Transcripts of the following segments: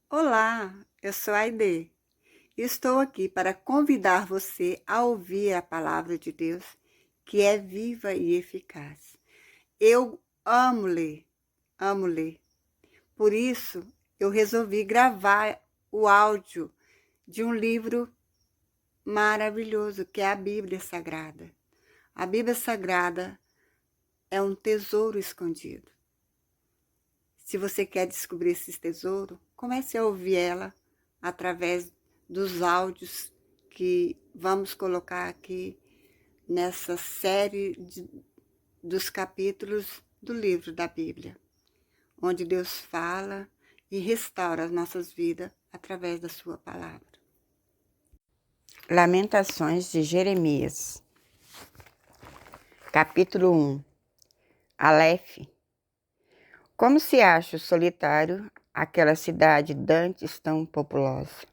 Olá, eu sou a Aide. Estou aqui para convidar você a ouvir a palavra de Deus, que é viva e eficaz. Eu amo ler, amo ler. Por isso, eu resolvi gravar o áudio de um livro maravilhoso, que é a Bíblia Sagrada. A Bíblia Sagrada é um tesouro escondido. Se você quer descobrir esse tesouro, comece a ouvir ela através dos áudios que vamos colocar aqui nessa série dos capítulos do livro da Bíblia, onde Deus fala e restaura as nossas vidas através da sua palavra. Lamentações de Jeremias, capítulo 1. Aleph. Como se acha solitário aquela cidade dantes tão populosa?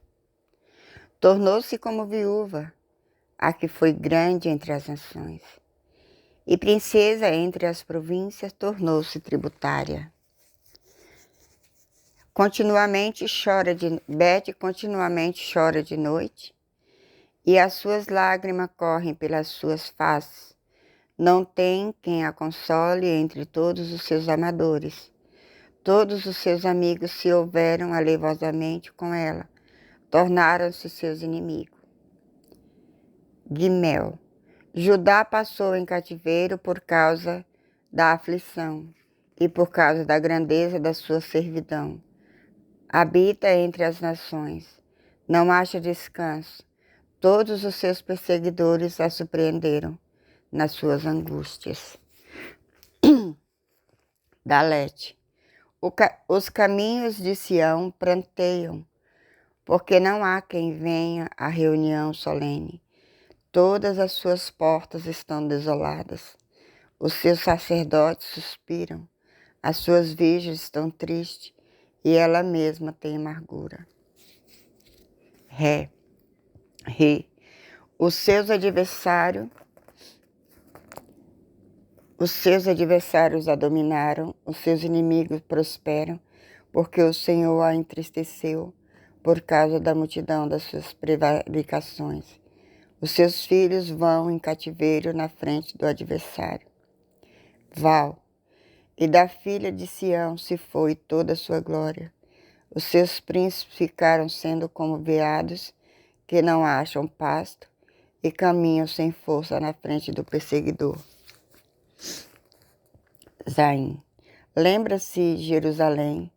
Tornou-se como viúva, a que foi grande entre as nações, e princesa entre as províncias tornou-se tributária. Bete continuamente chora de noite, e as suas lágrimas correm pelas suas faces. Não tem quem a console entre todos os seus amadores. Todos os seus amigos se houveram alevosamente com ela, tornaram-se seus inimigos. Guimel. Judá passou em cativeiro por causa da aflição e por causa da grandeza da sua servidão. Habita entre as nações, não acha descanso. Todos os seus perseguidores a surpreenderam nas suas angústias. Dalete. Os caminhos de Sião pranteiam, porque não há quem venha à reunião solene. Todas as suas portas estão desoladas. Os seus sacerdotes suspiram, as suas virgens estão tristes, e ela mesma tem amargura. Ré. Os seus adversários a dominaram, os seus inimigos prosperam, porque o Senhor a entristeceu por causa da multidão das suas prevaricações. Os seus filhos vão em cativeiro na frente do adversário. Val. E da filha de Sião se foi toda a sua glória. Os seus príncipes ficaram sendo como veados que não acham pasto e caminham sem força na frente do perseguidor. Zaim. Lembra-se Jerusalém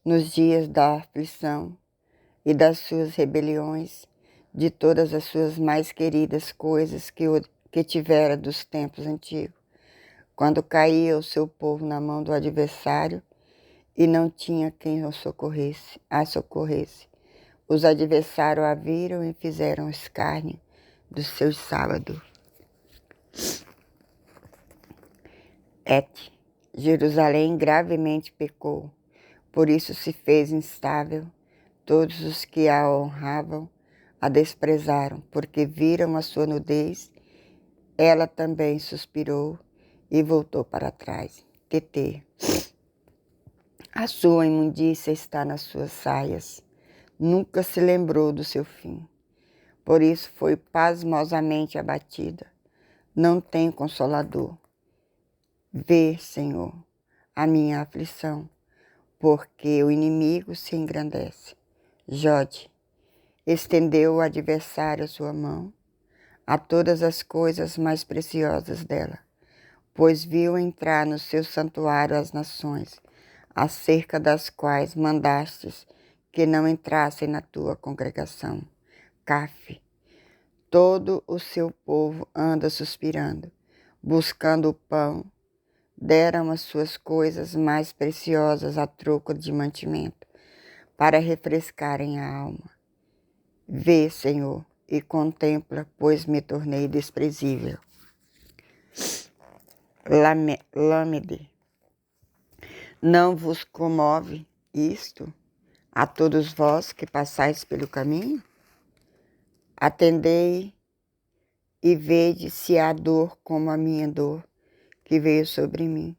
nos dias da aflição e das suas rebeliões, de todas as suas mais queridas coisas que tivera dos tempos antigos, quando caía o seu povo na mão do adversário e não tinha quem a socorresse. Os adversários a viram e fizeram escárnio dos seus sábados. Jerusalém gravemente pecou, por isso se fez instável. Todos os que a honravam a desprezaram, porque viram a sua nudez. Ela também suspirou e voltou para trás. TT. A sua imundícia está nas suas saias. Nunca se lembrou do seu fim. Por isso foi pasmosamente abatida. Não tem consolador. Vê, Senhor, a minha aflição, porque o inimigo se engrandece. Jode. Estendeu o adversário a sua mão a todas as coisas mais preciosas dela, pois viu entrar no seu santuário as nações, acerca das quais mandastes que não entrassem na tua congregação. Caf. Todo o seu povo anda suspirando, buscando o pão. Deram as suas coisas mais preciosas a troco de mantimento, para refrescarem a alma. Vê, Senhor, e contempla, pois me tornei desprezível. Lâmede. Não vos comove isto a todos vós que passais pelo caminho? Atendei e vede se há dor como a minha dor, que veio sobre mim,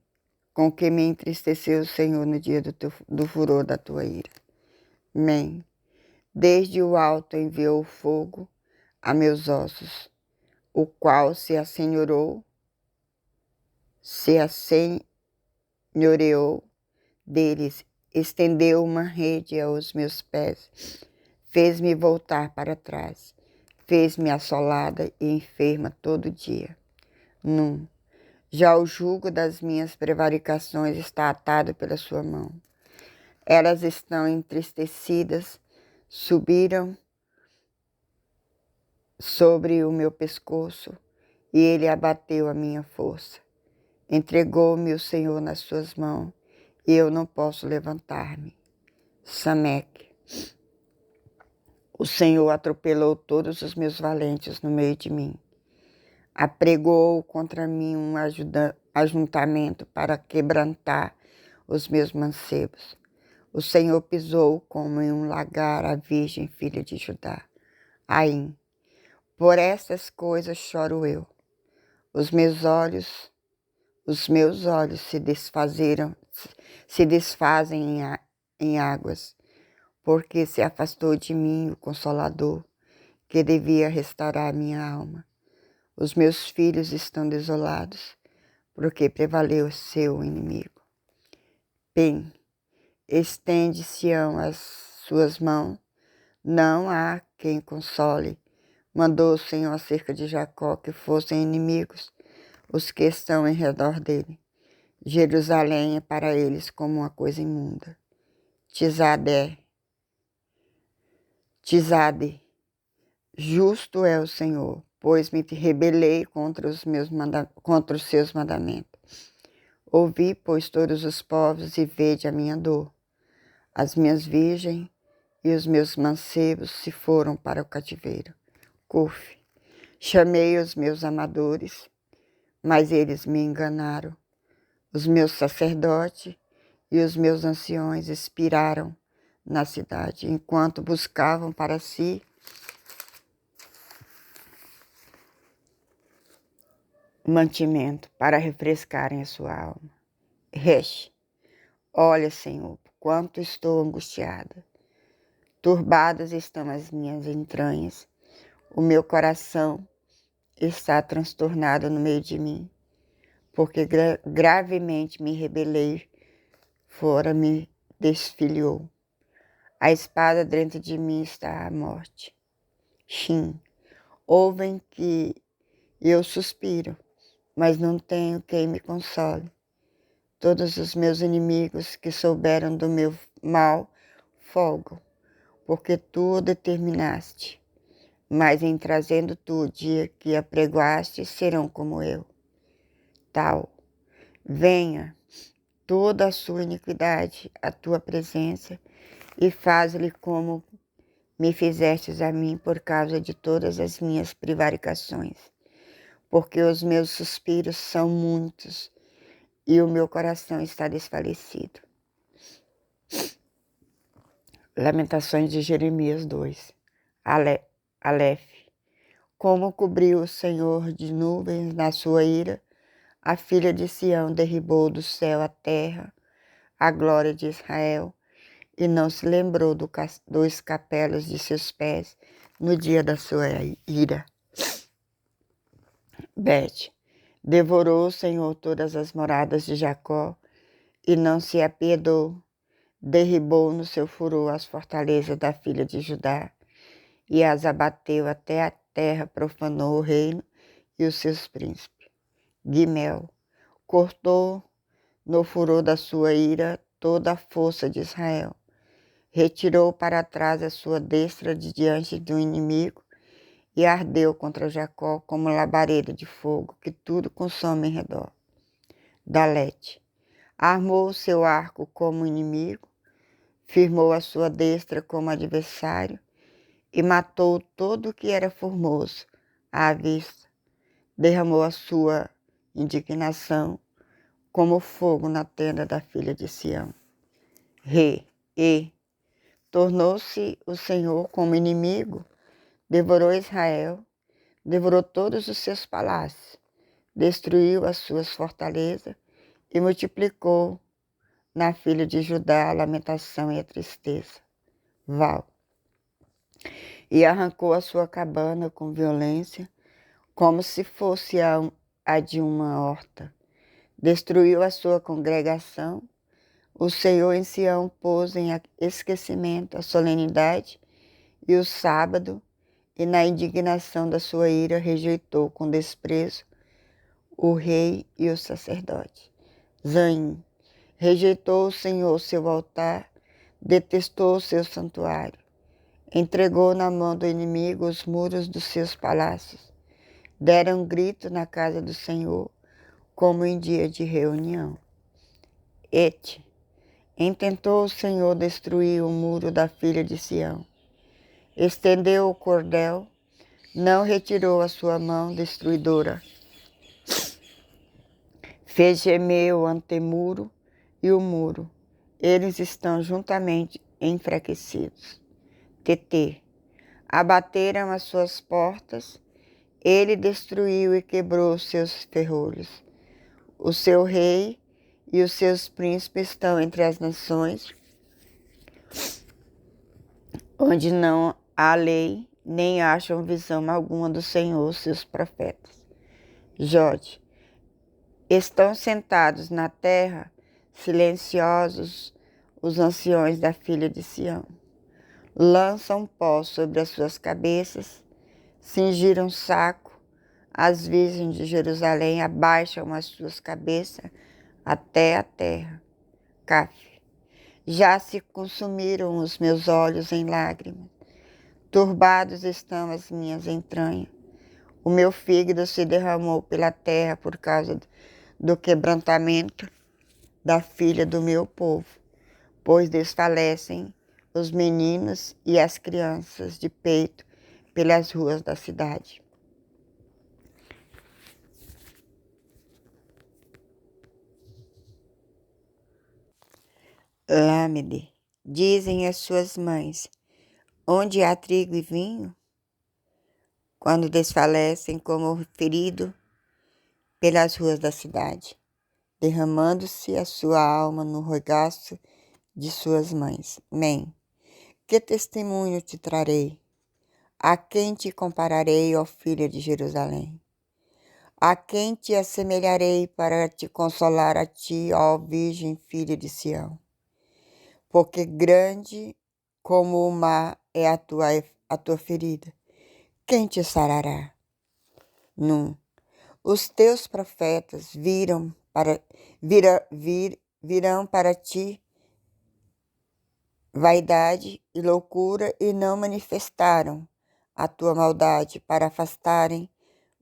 com que me entristeceu o Senhor no dia do furor da tua ira. Amém. Desde o alto enviou fogo a meus ossos, o qual se assenhoreou deles, estendeu uma rede aos meus pés, fez-me voltar para trás, fez-me assolada e enferma todo dia. Já o jugo das minhas prevaricações está atado pela sua mão. Elas estão entristecidas, subiram sobre o meu pescoço, e ele abateu a minha força. Entregou-me o Senhor nas suas mãos, e eu não posso levantar-me. Sameque. O Senhor atropelou todos os meus valentes no meio de mim. Apregou contra mim um ajuntamento para quebrantar os meus mancebos. O Senhor pisou como em um lagar a virgem filha de Judá. Aim. Por estas coisas choro eu. Os meus olhos se desfazem em águas, porque se afastou de mim o Consolador, que devia restaurar minha alma. Os meus filhos estão desolados, porque prevaleceu o inimigo. Bem, estende Sião as suas mãos, não há quem console. Mandou o Senhor acerca de Jacó que fossem inimigos os que estão em redor dele. Jerusalém é para eles como uma coisa imunda. Tizade, justo é o Senhor, pois me rebelei contra os seus mandamentos. Ouvi, pois, todos os povos e vede a minha dor. As minhas virgens e os meus mancebos se foram para o cativeiro. Cuf. Chamei os meus amadores, mas eles me enganaram. Os meus sacerdotes e os meus anciões expiraram na cidade, enquanto buscavam para si mantimento para refrescarem a sua alma. Resh. Olha, Senhor, quanto estou angustiada. Turbadas estão as minhas entranhas. O meu coração está transtornado no meio de mim, porque gravemente me rebelei, fora me desfilhou. A espada dentro de mim está a morte. Shin. Ouvem que eu suspiro, mas não tenho quem me console. Todos os meus inimigos que souberam do meu mal folgam, porque tu o determinaste. Mas em trazendo tu o dia que apregoaste, serão como eu. Tal. Venha toda a sua iniquidade à tua presença e faz-lhe como me fizestes a mim por causa de todas as minhas prevaricações. Porque os meus suspiros são muitos e o meu coração está desfalecido. Lamentações de Jeremias 2. Aleph. Como cobriu o Senhor de nuvens na sua ira, a filha de Sião derribou do céu a terra, a glória de Israel, e não se lembrou dos capelos de seus pés no dia da sua ira. Bet. Devorou o Senhor todas as moradas de Jacó, e não se apiedou. Derribou no seu furor as fortalezas da filha de Judá, e as abateu até a terra, profanou o reino e os seus príncipes. Gimel. Cortou no furor da sua ira toda a força de Israel. Retirou para trás a sua destra de diante do inimigo e ardeu contra Jacó como labareda de fogo que tudo consome em redor. Dalete. Armou o seu arco como inimigo, firmou a sua destra como adversário e matou todo o que era formoso à vista. Derramou a sua indignação como fogo na tenda da filha de Sião. Tornou-se o Senhor como inimigo, devorou Israel, devorou todos os seus palácios, destruiu as suas fortalezas e multiplicou na filha de Judá a lamentação e a tristeza. Val, e arrancou a sua cabana com violência, como se fosse a de uma horta. Destruiu a sua congregação. O Senhor em Sião pôs em esquecimento a solenidade e o sábado, e na indignação da sua ira rejeitou com desprezo o rei e o sacerdote. Zaim, rejeitou o Senhor seu altar, detestou o seu santuário, entregou na mão do inimigo os muros dos seus palácios. Deram grito na casa do Senhor, como em dia de reunião. Et, intentou o Senhor destruir o muro da filha de Sião. Estendeu o cordel, não retirou a sua mão destruidora. Fez gemer o antemuro e o muro. Eles estão juntamente enfraquecidos. TT. Abateram as suas portas. Ele destruiu e quebrou os seus ferrolhos. O seu rei e os seus príncipes estão entre as nações, onde não há lei, nem acham visão alguma do Senhor, seus profetas. Jode. Estão sentados na terra, silenciosos, os anciões da filha de Sião. Lançam pó sobre as suas cabeças, cingiram saco, as virgens de Jerusalém abaixam as suas cabeças até a terra. Caf. Já se consumiram os meus olhos em lágrimas, turbados estão as minhas entranhas. O meu fígado se derramou pela terra por causa do quebrantamento da filha do meu povo, pois desfalecem os meninos e as crianças de peito pelas ruas da cidade. Lâmede, dizem as suas mães, onde há trigo e vinho? Quando desfalecem como ferido pelas ruas da cidade, derramando-se a sua alma no regaço de suas mães. Mem, que testemunho te trarei? A quem te compararei, ó filha de Jerusalém? A quem te assemelharei para te consolar a ti, ó virgem filha de Sião? Porque grande como o mar é a tua ferida. Quem te sarará? Os teus profetas virão para ti vaidade e loucura e não manifestaram a tua maldade para afastarem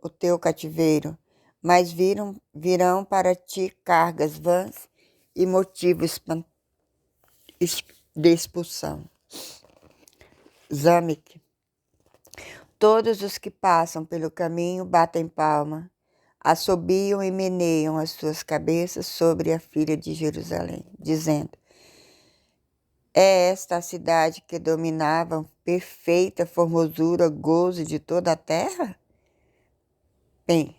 o teu cativeiro, mas virão para ti cargas vãs e motivos de expulsão. Zamek. Todos os que passam pelo caminho batem palma, assobiam e meneiam as suas cabeças sobre a filha de Jerusalém, dizendo: é esta a cidade que dominava perfeita formosura, gozo de toda a terra? Bem,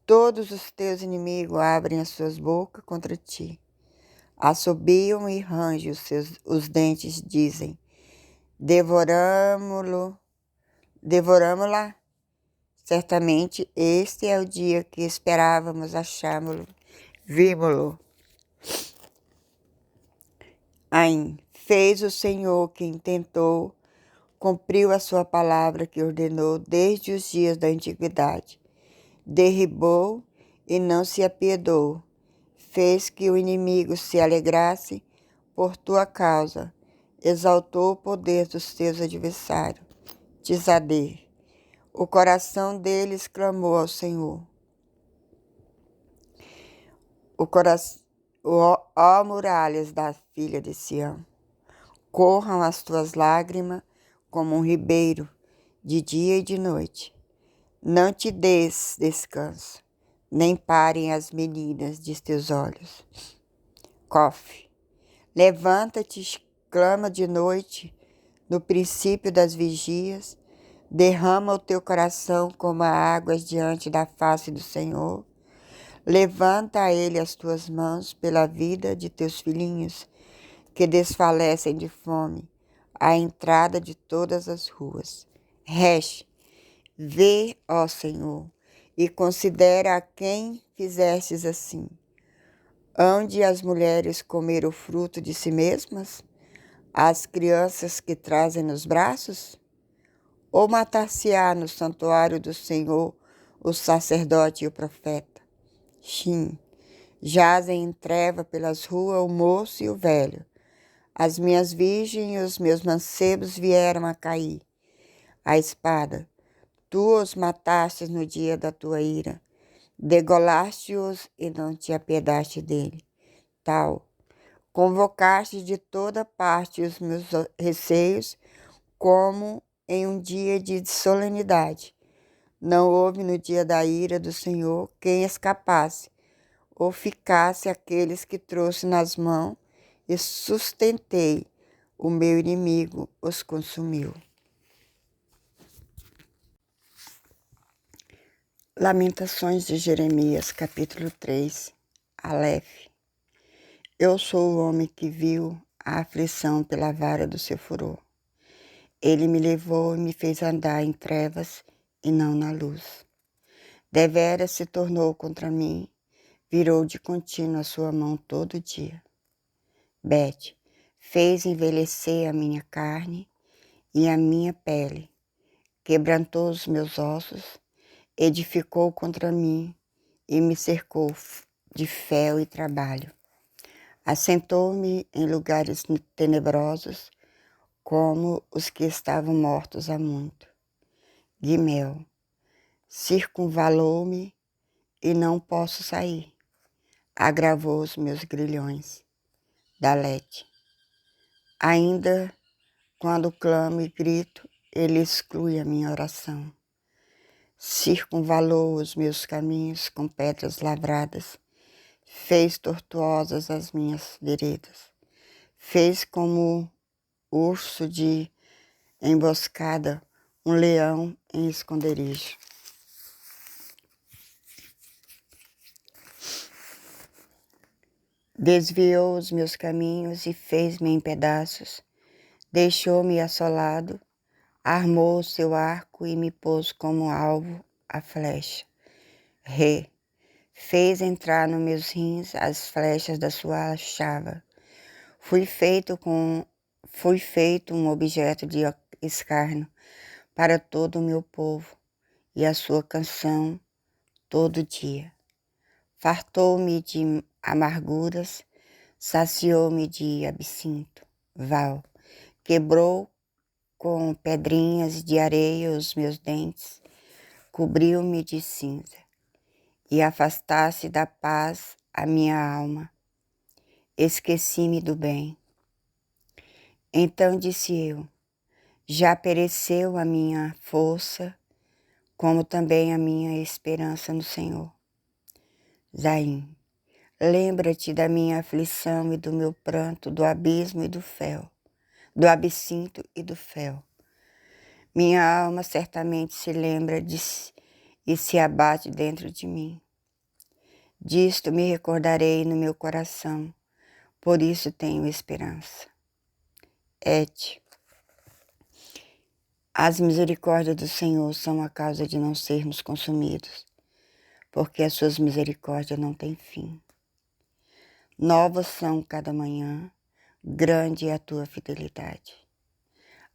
todos os teus inimigos abrem as suas bocas contra ti, assobiam e rangem os dentes, dizem: devoramo-la. Certamente este é o dia que esperávamos, achámo-lo, vimos-lo. Ain, fez o Senhor que intentou, cumpriu a sua palavra que ordenou desde os dias da antiguidade. Derribou e não se apiedou, fez que o inimigo se alegrasse por tua causa, exaltou o poder dos teus adversários. Tizadê, o coração deles clamou ao Senhor. Ó muralhas da filha de Sião, corram as tuas lágrimas como um ribeiro, de dia e de noite. Não te des descanso, nem parem as meninas de teus olhos. Cofe, levanta-te, clama de noite, no princípio das vigias, derrama o teu coração como as águas diante da face do Senhor. Levanta a ele as tuas mãos pela vida de teus filhinhos, que desfalecem de fome, à entrada de todas as ruas. Resh, vê, ó Senhor, e considera a quem fizestes assim. Hão de as mulheres comer o fruto de si mesmas? As crianças que trazem nos braços? Ou matar-se-á no santuário do Senhor o sacerdote e o profeta? Sim, jazem em treva pelas ruas o moço e o velho. As minhas virgens e os meus mancebos vieram a cair. A espada, tu os matastes no dia da tua ira. Degolaste-os e não te apiedaste dele. Tal, convocaste de toda parte os meus receios, como em um dia de solenidade. Não houve no dia da ira do Senhor quem escapasse, ou ficasse aqueles que trouxe nas mãos, e sustentei, o meu inimigo os consumiu. Lamentações de Jeremias, capítulo 3, Aleph. Eu sou o homem que viu a aflição pela vara do seu furor. Ele me levou e me fez andar em trevas e não na luz. Deveras se tornou contra mim, virou de contínuo a sua mão todo dia. Bet, fez envelhecer a minha carne e a minha pele, quebrantou os meus ossos, edificou contra mim e me cercou de fel e trabalho. Assentou-me em lugares tenebrosos, como os que estavam mortos há muito. Gimel, circunvalou-me e não posso sair. Agravou os meus grilhões. Dalete, ainda quando clamo e grito, ele exclui a minha oração. Circunvalou os meus caminhos com pedras lavradas, fez tortuosas as minhas veredas, fez como urso de emboscada, um leão em esconderijo. Desviou os meus caminhos e fez-me em pedaços, deixou-me assolado, armou o seu arco e me pôs como alvo a flecha. Fez entrar nos meus rins as flechas da sua aljava. Fui feito um objeto de escárnio para todo o meu povo, e a sua canção todo dia. Fartou-me de amarguras, saciou-me de absinto, val, quebrou com pedrinhas de areia os meus dentes, cobriu-me de cinza, e afastasse da paz a minha alma. Esqueci-me do bem. Então disse eu, já pereceu a minha força, como também a minha esperança no Senhor. Zaim, lembra-te da minha aflição e do meu pranto, do abismo e do fel, do absinto e do fel. Minha alma certamente se lembra e se abate dentro de mim. Disto me recordarei no meu coração, por isso tenho esperança. Et. As misericórdias do Senhor são a causa de não sermos consumidos, porque as suas misericórdias não têm fim. Novas são cada manhã, grande é a tua fidelidade.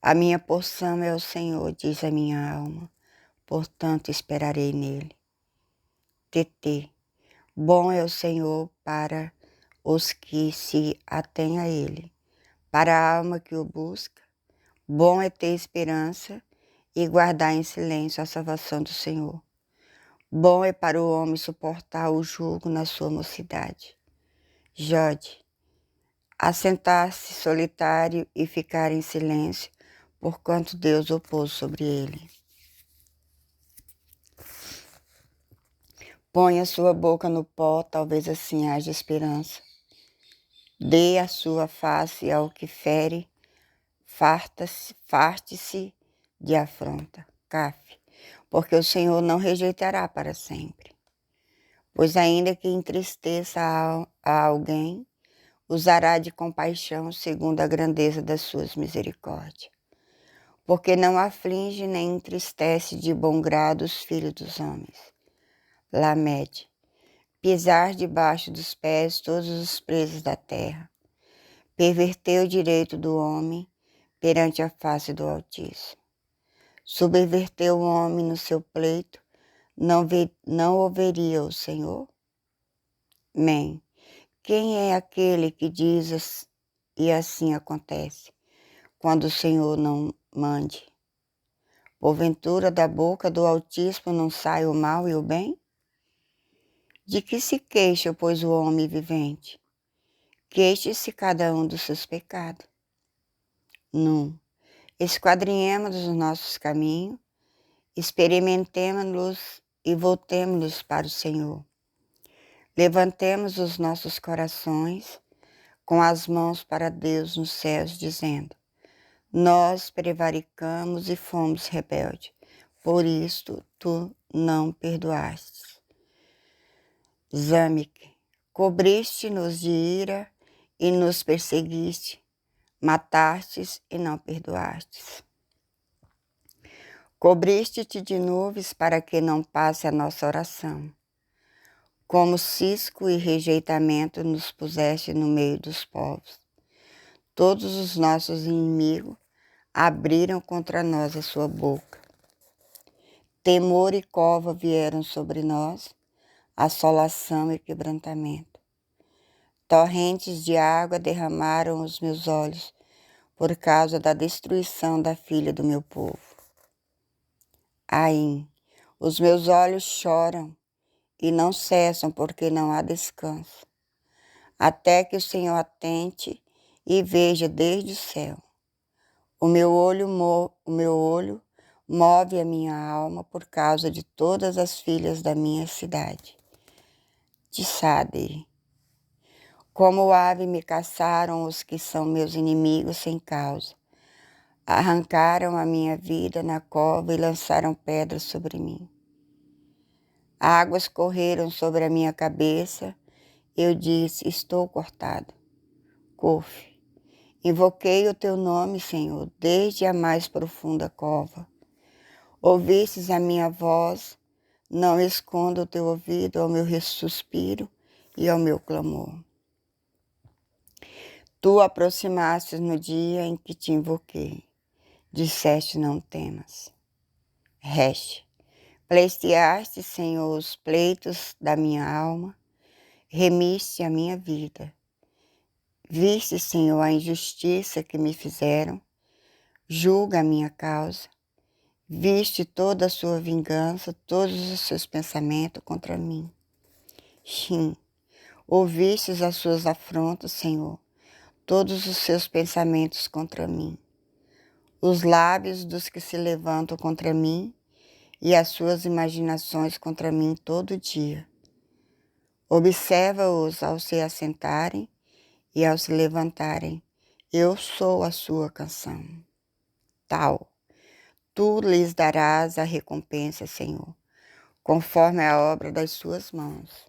A minha porção é o Senhor, diz a minha alma, portanto esperarei nele. TT. Bom é o Senhor para os que se atêm a ele, para a alma que o busca. Bom é ter esperança e guardar em silêncio a salvação do Senhor. Bom é para o homem suportar o jugo na sua mocidade. Jode, assentar-se solitário e ficar em silêncio, porquanto Deus opôs sobre ele. Põe a sua boca no pó, talvez assim haja esperança. Dê a sua face ao que fere, farte-se de afronta. Caf, porque o Senhor não rejeitará para sempre. Pois ainda que entristeça a alguém, usará de compaixão segundo a grandeza das suas misericórdias. Porque não aflige nem entristece de bom grado os filhos dos homens. Lamed, pisar debaixo dos pés todos os presos da terra. Perverteu o direito do homem perante a face do Altíssimo. Subverteu o homem no seu pleito, não ouviria o Senhor? Amém. Quem é aquele que diz e assim acontece, quando o Senhor não mande? Porventura da boca do Altíssimo não sai o mal e o bem? De que se queixa, pois, o homem vivente? Queixe-se cada um dos seus pecados. Não. Esquadrinhemos os nossos caminhos, experimentemo-los e voltemo-los para o Senhor. Levantemos os nossos corações com as mãos para Deus nos céus, dizendo: nós prevaricamos e fomos rebeldes, por isto tu não perdoastes. Zâmique, cobriste-nos de ira e nos perseguiste, matastes e não perdoastes. Cobriste-te de nuvens para que não passe a nossa oração. Como cisco e rejeitamento nos puseste no meio dos povos. Todos os nossos inimigos abriram contra nós a sua boca. Temor e cova vieram sobre nós, assolação e quebrantamento. Torrentes de água derramaram os meus olhos por causa da destruição da filha do meu povo. Aim, os meus olhos choram e não cessam porque não há descanso, até que o Senhor atente e veja desde o céu. O meu olho move a minha alma por causa de todas as filhas da minha cidade. Tissade. Como ave me caçaram os que são meus inimigos sem causa. Arrancaram a minha vida na cova e lançaram pedras sobre mim. Águas correram sobre a minha cabeça. Eu disse: estou cortado. Cofe. Invoquei o teu nome, Senhor, desde a mais profunda cova. Ouvistes a minha voz, não esconda o teu ouvido ao meu suspiro e ao meu clamor. Tu aproximaste no dia em que te invoquei. Disseste: não temas. Resh, pleiteaste, Senhor, os pleitos da minha alma, remiste a minha vida. Viste, Senhor, a injustiça que me fizeram, julga a minha causa. Viste toda a sua vingança, todos os seus pensamentos contra mim. Shin, ouvistes as suas afrontas, Senhor, todos os seus pensamentos contra mim. Os lábios dos que se levantam contra mim e as suas imaginações contra mim todo dia. Observa-os ao se assentarem e ao se levantarem. Eu sou a sua canção. Tal. Tu lhes darás a recompensa, Senhor, conforme a obra das suas mãos.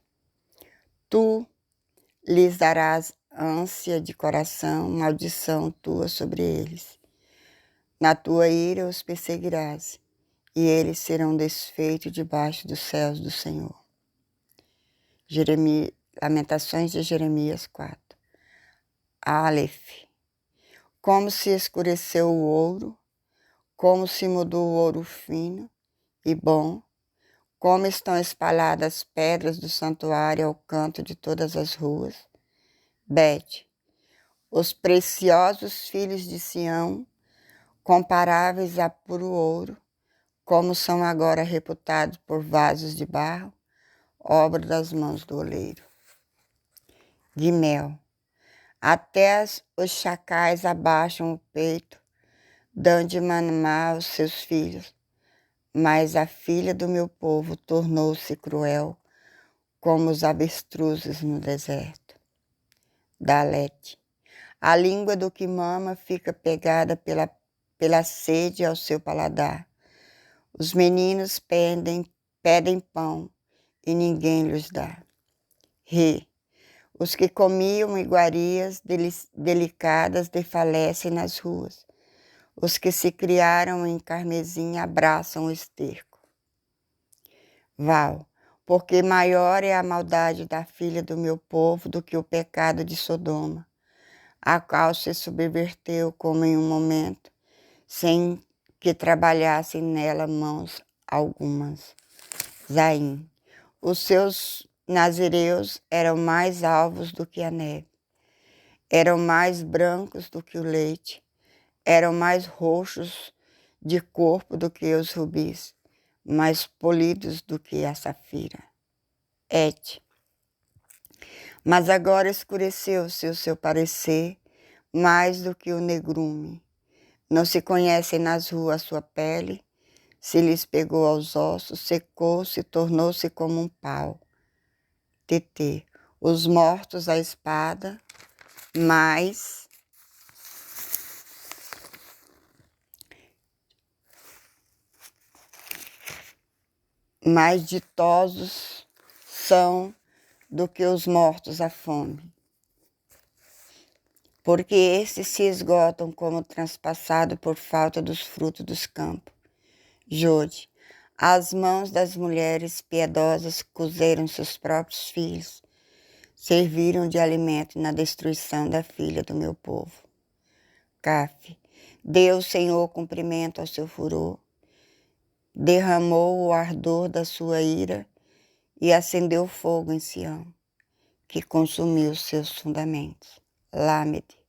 Tu lhes darás ânsia de coração, maldição tua sobre eles. Na tua ira os perseguirás, e eles serão desfeitos debaixo dos céus do Senhor. Lamentações de Jeremias 4. Aleph. Como se escureceu o ouro, como se mudou o ouro fino e bom, como estão espalhadas as pedras do santuário ao canto de todas as ruas. Bet, os preciosos filhos de Sião, comparáveis a puro ouro, como são agora reputados por vasos de barro, obra das mãos do oleiro. Guimel, até os chacais abaixam o peito, dão de mamar aos seus filhos, mas a filha do meu povo tornou-se cruel, como os avestruzes no deserto. Dalete, a língua do que mama fica pegada pela sede ao seu paladar. Os meninos pedem pão e ninguém lhes dá. Os que comiam iguarias delicadas desfalecem nas ruas. Os que se criaram em carmesim abraçam o esterco. Val, porque maior é a maldade da filha do meu povo do que o pecado de Sodoma, a qual se subverteu como em um momento, sem que trabalhassem nela mãos algumas. Zaim, os seus nazireus eram mais alvos do que a neve, eram mais brancos do que o leite, eram mais roxos de corpo do que os rubis, mais polidos do que a safira. Et. Mas agora escureceu-se o seu parecer mais do que o negrume. Não se conhece nas ruas a sua pele, se lhes pegou aos ossos, secou-se, tornou-se como um pau. TT. Os mortos à espada, mais ditosos são do que os mortos à fome. Porque estes se esgotam como transpassado por falta dos frutos dos campos. Jode, as mãos das mulheres piedosas cozeram seus próprios filhos, serviram de alimento na destruição da filha do meu povo. Caf, deu o Senhor cumprimento ao seu furor, derramou o ardor da sua ira e acendeu fogo em Sião, que consumiu seus fundamentos. Lâmede.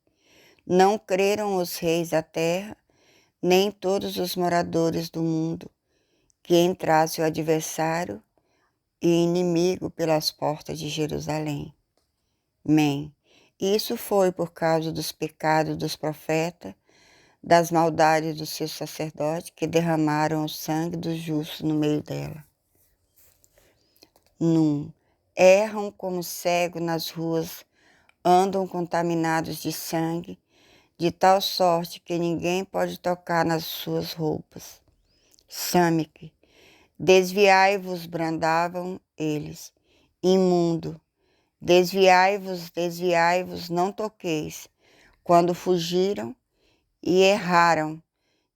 Não creram os reis da terra, nem todos os moradores do mundo, que entrasse o adversário e inimigo pelas portas de Jerusalém. Men. Isso foi por causa dos pecados dos profetas, das maldades dos seus sacerdotes, que derramaram o sangue dos justos no meio dela. Num. Erram como cegos nas ruas, andam contaminados de sangue, de tal sorte que ninguém pode tocar nas suas roupas. Samic, desviai-vos, brandavam eles. Imundo, desviai-vos, desviai-vos, não toqueis. Quando fugiram e erraram,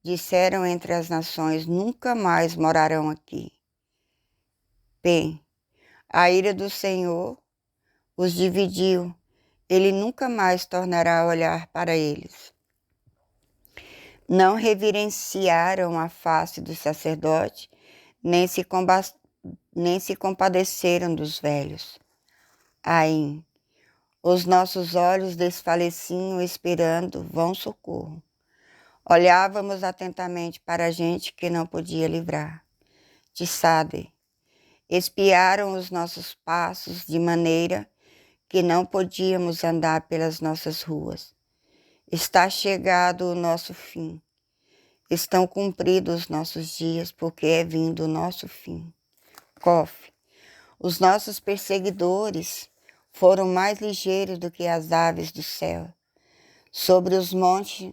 disseram entre as nações, nunca mais morarão aqui. Bem, a ira do Senhor os dividiu, ele nunca mais tornará a olhar para eles. Não reverenciaram a face do sacerdote, nem se compadeceram dos velhos. Aim, os nossos olhos desfaleciam esperando vão socorro. Olhávamos atentamente para a gente que não podia livrar. Tissade, espiaram os nossos passos de maneira que não podíamos andar pelas nossas ruas. Está chegado o nosso fim. Estão cumpridos os nossos dias, porque é vindo o nosso fim. Cof, os nossos perseguidores foram mais ligeiros do que as aves do céu. Sobre os montes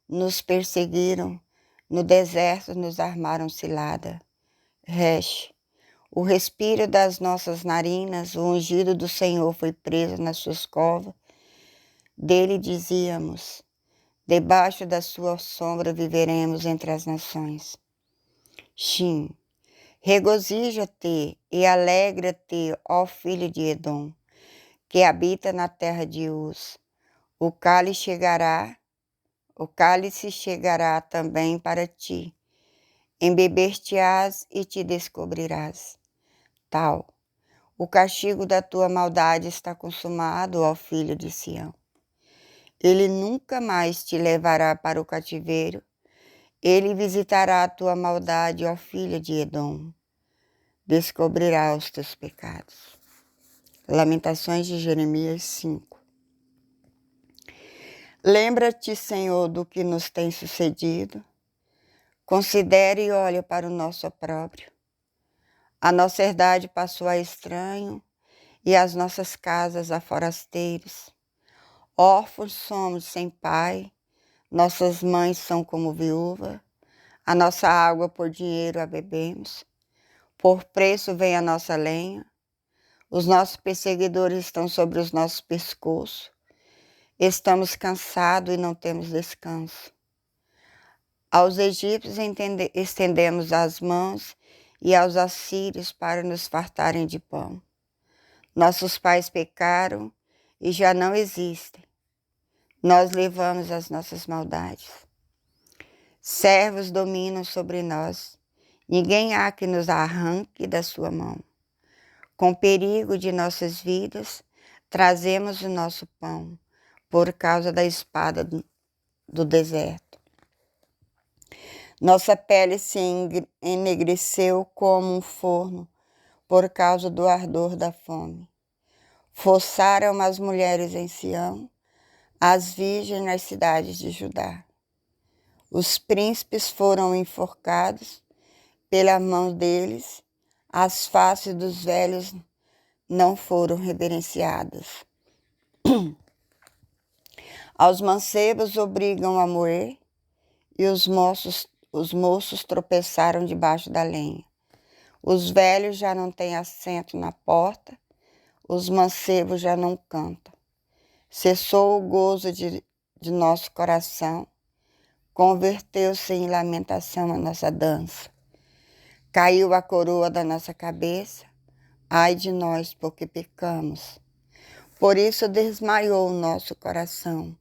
nos perseguiram, no deserto nos armaram cilada. Resh, o respiro das nossas narinas, o ungido do Senhor foi preso nas suas covas. Dele dizíamos, debaixo da sua sombra viveremos entre as nações. Shin, regozija-te e alegra-te, ó filho de Edom, que habita na terra de Uz. O cálice chegará também para ti. Embeber-te-ás e te descobrirás. Tal, o castigo da tua maldade está consumado, ó filho de Sião. Ele nunca mais te levará para o cativeiro. Ele visitará a tua maldade, ó filha de Edom. Descobrirá os teus pecados. Lamentações de Jeremias 5. Lembra-te, Senhor, do que nos tem sucedido. Considere e olhe para o nosso opróbrio. A nossa herdade passou a estranho e as nossas casas a forasteiros. Órfãos somos sem pai, nossas mães são como viúva, a nossa água por dinheiro a bebemos, por preço vem a nossa lenha, Os nossos perseguidores estão sobre os nossos pescoços. Estamos cansados e não temos descanso. Aos egípcios estendemos as mãos e aos assírios para nos fartarem de pão. Nossos pais pecaram e já não existem. Nós levamos as nossas maldades. Servos dominam sobre nós. Ninguém há que nos arranque da sua mão. Com perigo de nossas vidas, trazemos o nosso pão, por causa da espada do deserto. Nossa pele se enegreceu como um forno, por causa do ardor da fome. Forçaram as mulheres em Sião, as virgens nas cidades de Judá. Os príncipes foram enforcados pela mão deles, as faces dos velhos não foram reverenciadas. Aos mancebos obrigam a moer, e os moços tropeçaram debaixo da lenha. Os velhos já não têm assento na porta, os mancebos já não cantam. Cessou o gozo de nosso coração, converteu-se em lamentação a nossa dança. Caiu a coroa da nossa cabeça, ai de nós, porque pecamos. Por isso desmaiou o nosso coração,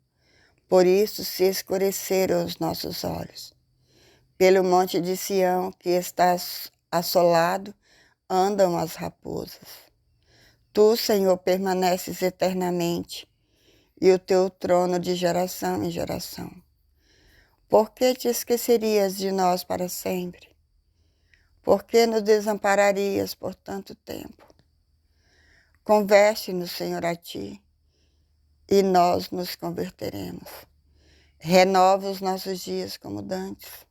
por isso se escureceram os nossos olhos. Pelo monte de Sião, que está assolado, andam as raposas. Tu, Senhor, permaneces eternamente, e o teu trono de geração em geração. Por que te esquecerias de nós para sempre? Por que nos desampararias por tanto tempo? Converte-nos, Senhor, a ti, e nós nos converteremos. Renova os nossos dias como dantes.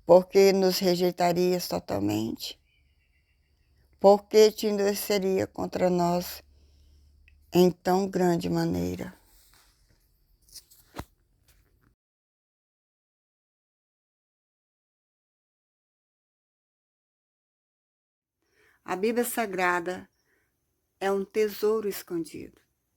Por que nos rejeitarias totalmente? Por que te endureceria contra nós em tão grande maneira? A Bíblia Sagrada é um tesouro escondido.